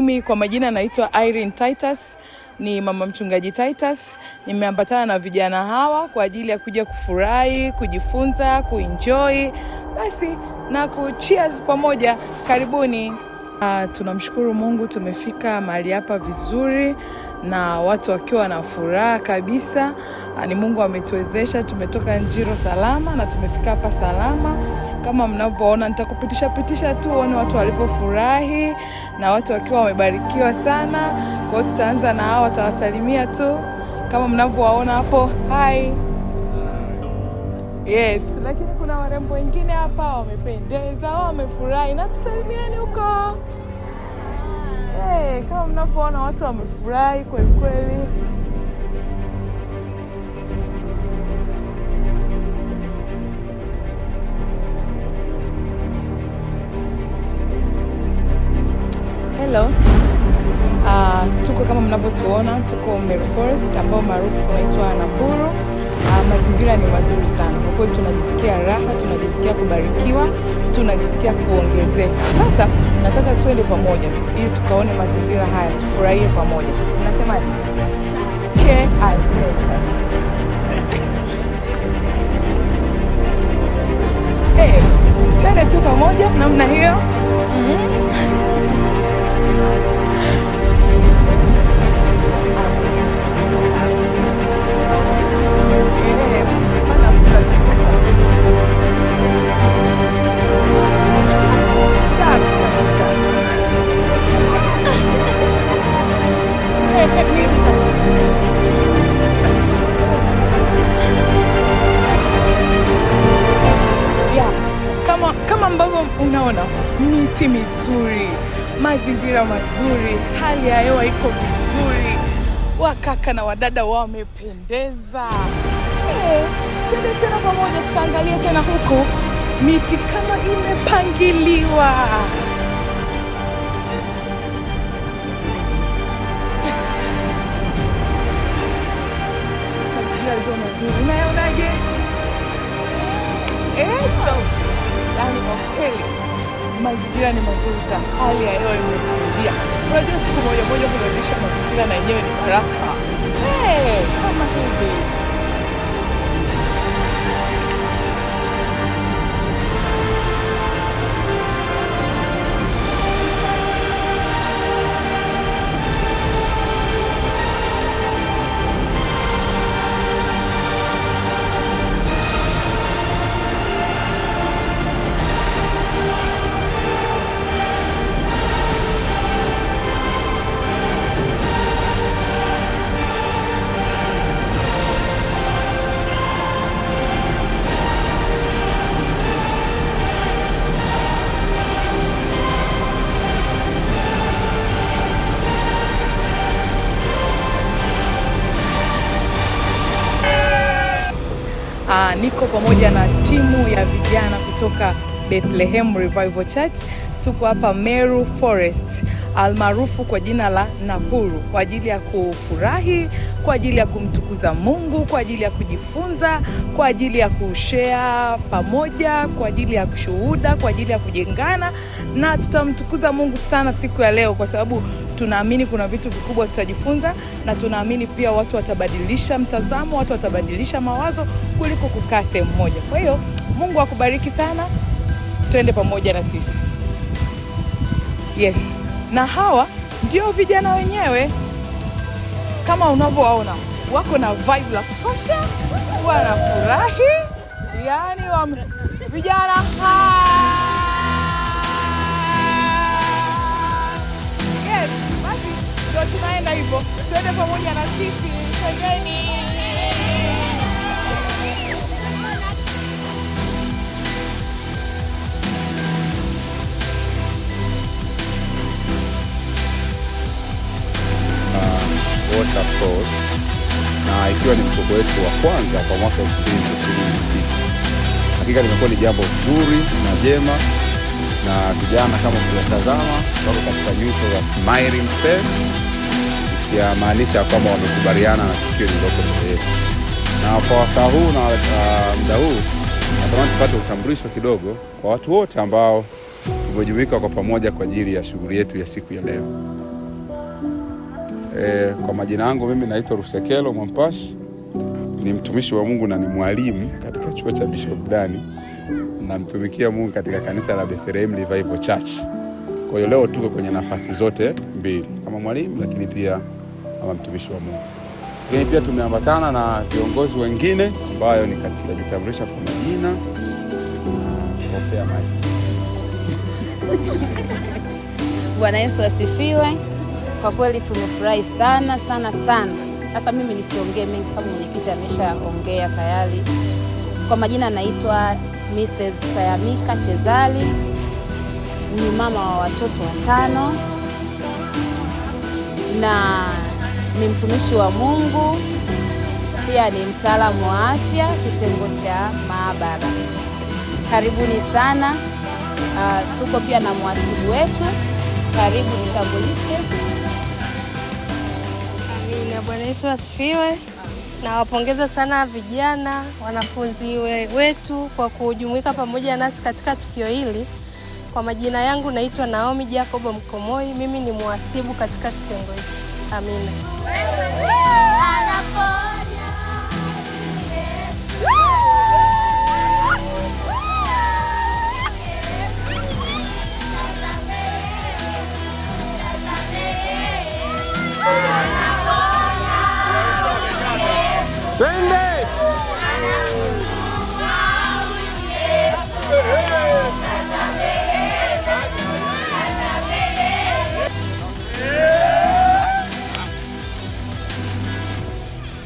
Mimi kwa majina naitwa Irene Titus, ni mama mchungaji Titus. Nimeambatana na vijana hawa kwa ajili ya kuja kufurahi, kujifunza, kuenjoy, basi na kucheers pamoja. Karibuni. Tunamshukuru Mungu tumefika mahali hapa vizuri na watu wakiwa na furaha kabisa. Ni Mungu ametuwezesha, tumetoka Njiro salama na tumefika hapa salama. Kama mnavyoona, nitakupitisha tu uone watu walivyofurahi na watu wakiwa wamebarikiwa sana. Kwa hiyo tutaanza na hao, watawasalimia tu kama mnavyowaona hapo. Hi. Yes, lakini kuna warembo wengine hapa wamependeza, wamefurahi, na tusalimiani huko. Kama mnavyoona watu wamefurahi kweli kweli. Hello. Tuko kama mnavyotuona, tuko Meru Forest ambao maarufu kunaitwa Nakuru. Mazingira ni mazuri sana. Kwa kweli tunajisikia raha, tunajisikia kubarikiwa, tunajisikia kuongezeka. Sasa nataka tuende pamoja ili tukaone mazingira haya, tufurahie pamoja. Unasema share and later. Twende tu pamoja namna hiyo. Kama ambavyo unaona, miti mizuri, mazingira mazuri, hali ya hewa iko vizuri, wakaka na wadada wamependeza. Twende tena pamoja tukaangalia tena huko, miti kama imepangiliwa. Mazingira iko mazuri, unaonaje? Yani kwa kweli mazingira ni mazuri sana, hali ya hewa imetulia. Unajua siku moja kunaonyesha mazingira na yenyewe ni baraka. Kama hivi. Niko pamoja na timu ya vijana kutoka Bethlehem Revival Church. Tuko hapa Meru Forest, almaarufu kwa jina la Nakuru, kwa ajili ya kufurahi, kwa ajili ya kumtukuza Mungu, kwa ajili ya kujifunza, kwa ajili ya kushare pamoja, kwa ajili ya kushuhuda, kwa ajili ya kujengana, na tutamtukuza Mungu sana siku ya leo kwa sababu tunaamini kuna vitu vikubwa tutajifunza, na tunaamini pia watu watabadilisha mtazamo, watu watabadilisha mawazo kuliko kukaa sehemu moja. Kwa hiyo Mungu akubariki sana. Twende pamoja na sisi. Yes. Na hawa ndio vijana wenyewe. Kama unavyowaona, wako na vibe la kutosha, wanafurahi. Yani vijana Yes, basi ndio tunaenda hivyo. Twende pamoja na sisi. Twendeni. Waterfalls, na ikiwa ni mtoko wetu wa kwanza kwa mwaka 2026. Hakika limekuwa ni jambo zuri na jema, na vijana kama tunatazama wako katika nyuso za smiling face, ikimaanisha kwamba wamekubaliana na tukio lililoko mbele yetu. Na kwa wasaa huu na muda huu natamani tupate utambulisho kidogo kwa watu wote ambao tumejumuika kwa pamoja kwa ajili ya shughuli yetu ya siku ya leo. Kwa majina yangu mimi naitwa Rusekelo Mwampashi, ni mtumishi wa Mungu na ni mwalimu katika chuo cha Bishop Dani. Namtumikia Mungu katika kanisa la Bethlehem Revival Church. Kwa hiyo leo tuko kwenye nafasi zote mbili, kama mwalimu lakini pia kama mtumishi wa Mungu. Lakini pia tumeambatana na viongozi wengine ambayo ni katika jitambulisha kwa majina na pokea maiki. Bwana Yesu asifiwe. Kwa kweli tumefurahi sana sana sana. Sasa mimi nisiongee mengi sababu mwenyekiti ameshaongea tayari. Kwa majina naitwa Mrs. Tayamika Chezali. Ni mama wa watoto 5 na ni mtumishi wa Mungu, pia ni mtaalamu wa afya kitengo cha maabara. Karibuni sana. Tuko pia na mwasibu wetu. Karibu nitambulishe. Amina. Bwana Yesu asifiwe. Nawapongeza sana vijana wanafunzi wetu kwa kujumuika pamoja nasi katika tukio hili. Kwa majina yangu naitwa Naomi Jacobo Mkomoi. Mimi ni mwasibu katika kitengo hichi. Amina.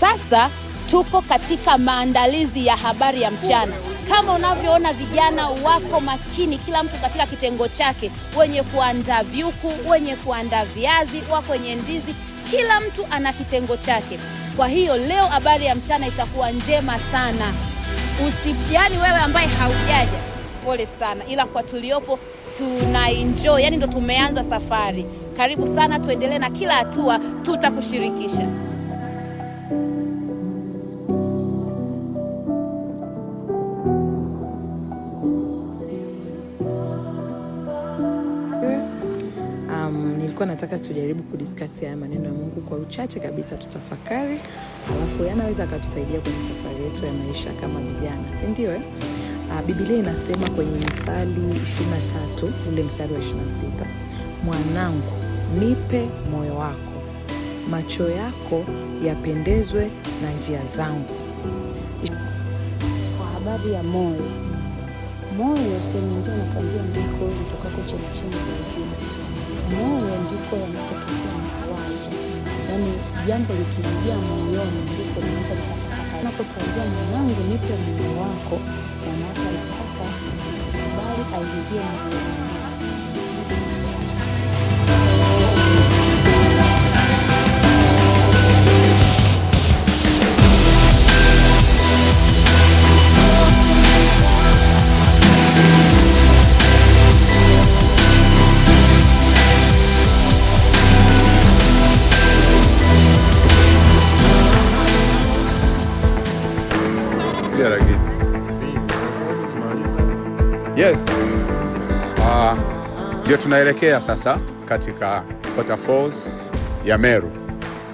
Sasa tuko katika maandalizi ya habari ya mchana. Kama unavyoona vijana wako makini, kila mtu katika kitengo chake, wenye kuandaa vyuku, wenye kuandaa viazi, wako wenye ndizi, kila mtu ana kitengo chake. Kwa hiyo leo habari ya mchana itakuwa njema sana. Yaani wewe ambaye haujaja, pole sana, ila kwa tuliopo tuna enjoy, yani ndo tumeanza safari. Karibu sana, tuendelee na kila hatua tutakushirikisha. Nilikuwa nataka tujaribu kudiscuss haya maneno ya Mungu kwa uchache kabisa, tutafakari, alafu yanaweza akatusaidia kwenye safari yetu ya maisha kama vijana, si ndio? Biblia inasema kwenye Mithali 23 ule mstari wa 26, mwanangu, nipe moyo wako, macho yako yapendezwe na njia zangu. Kwa habari ya moyo, sehemu nyingine natuambia ndiko utokako chemchemi za uzima. Moyo ndiko yanapotokea mawazo. Yaani jambo likiingia moyoni ndiko linaweza likatafakari. Napotuambia mwanangu nipe moyo wako, maana anataka kubali aingie moyoni. Yes. Ndio tunaelekea sasa katika Waterfalls ya Meru,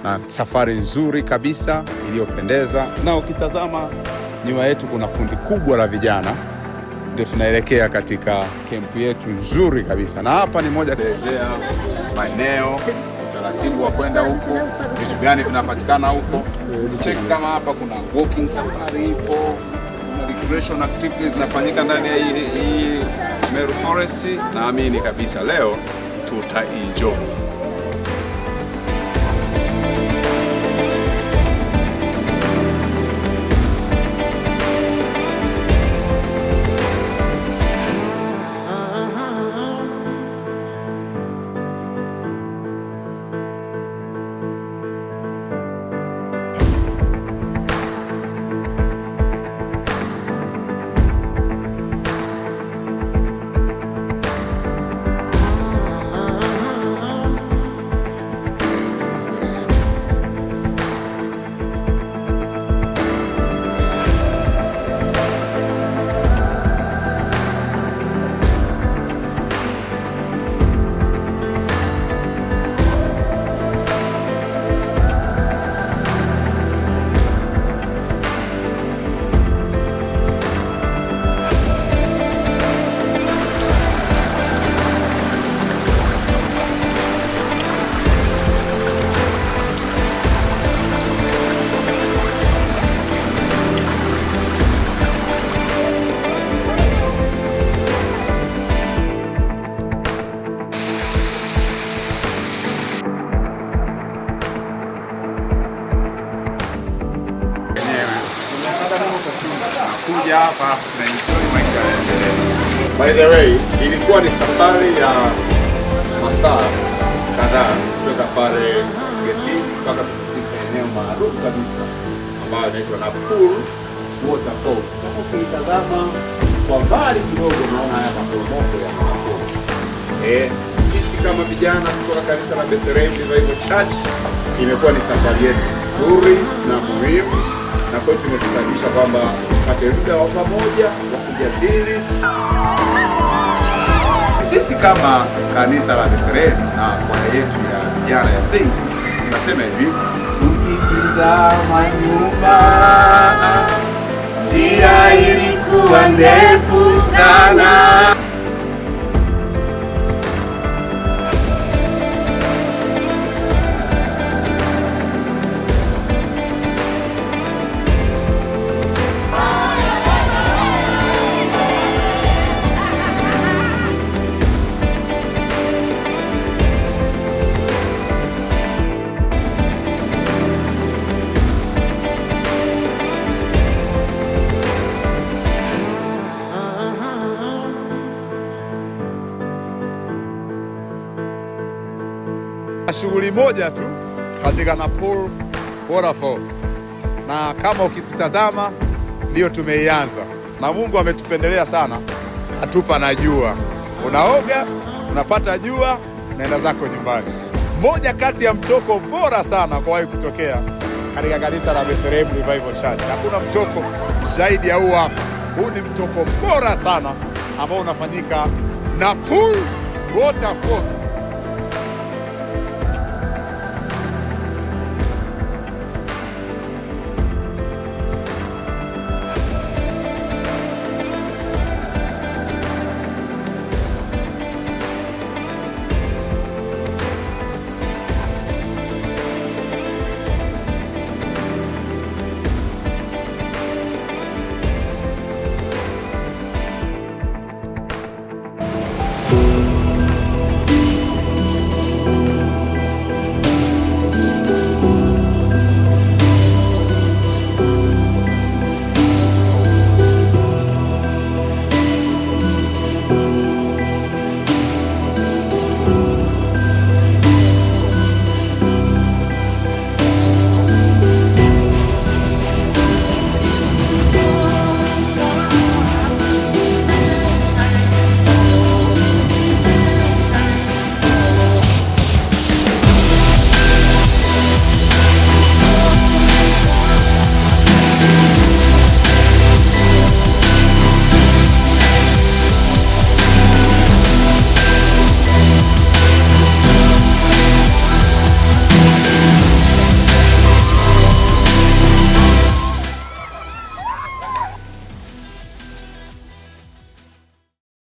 na safari nzuri kabisa iliyopendeza, na ukitazama nyuma yetu kuna kundi kubwa la vijana. Ndio tunaelekea katika kempu yetu nzuri kabisa, na hapa ni moja kuelezea maeneo, utaratibu wa kwenda huko, vitu gani vinapatikana huko. Check kama hapa kuna walking safari ipo, recreation activities zinafanyika ndani ya hii Meru Forest. Naamini kabisa leo tuta-enjoy. hapa na enjoy maisha yaendelee. By the way, ilikuwa ni safari ya masaa kadhaa kutoka pale getini mpaka kufika eneo maarufu kabisa ambayo inaitwa Napur Waterfall. Kama ukitazama kwa mbali kidogo unaona haya maporomoko ya Napur. Sisi kama vijana kutoka kanisa la Bethlehem Revival Church imekuwa ni safari yetu nzuri na muhimu, na kwa hiyo tumekusanyisha kwamba tupate muda wa pamoja wa kujadili. Sisi kama kanisa la Bethlehem na kwaya yetu ya vijana ya Saints tunasema hivi: tukitizama nyuma, njia ilikuwa ndefu sana. Shughuli moja tu katika Napur Waterfall, na kama ukitutazama ndio tumeianza, na Mungu ametupendelea sana, atupa na jua. Unaoga, unapata jua, naenda zako nyumbani. Moja kati ya mtoko bora sana kuwahi kutokea katika kanisa la Bethlehem Revival Church. Hakuna mtoko zaidi ya huu hapa. Huu ni mtoko bora sana ambao unafanyika Napur Waterfall.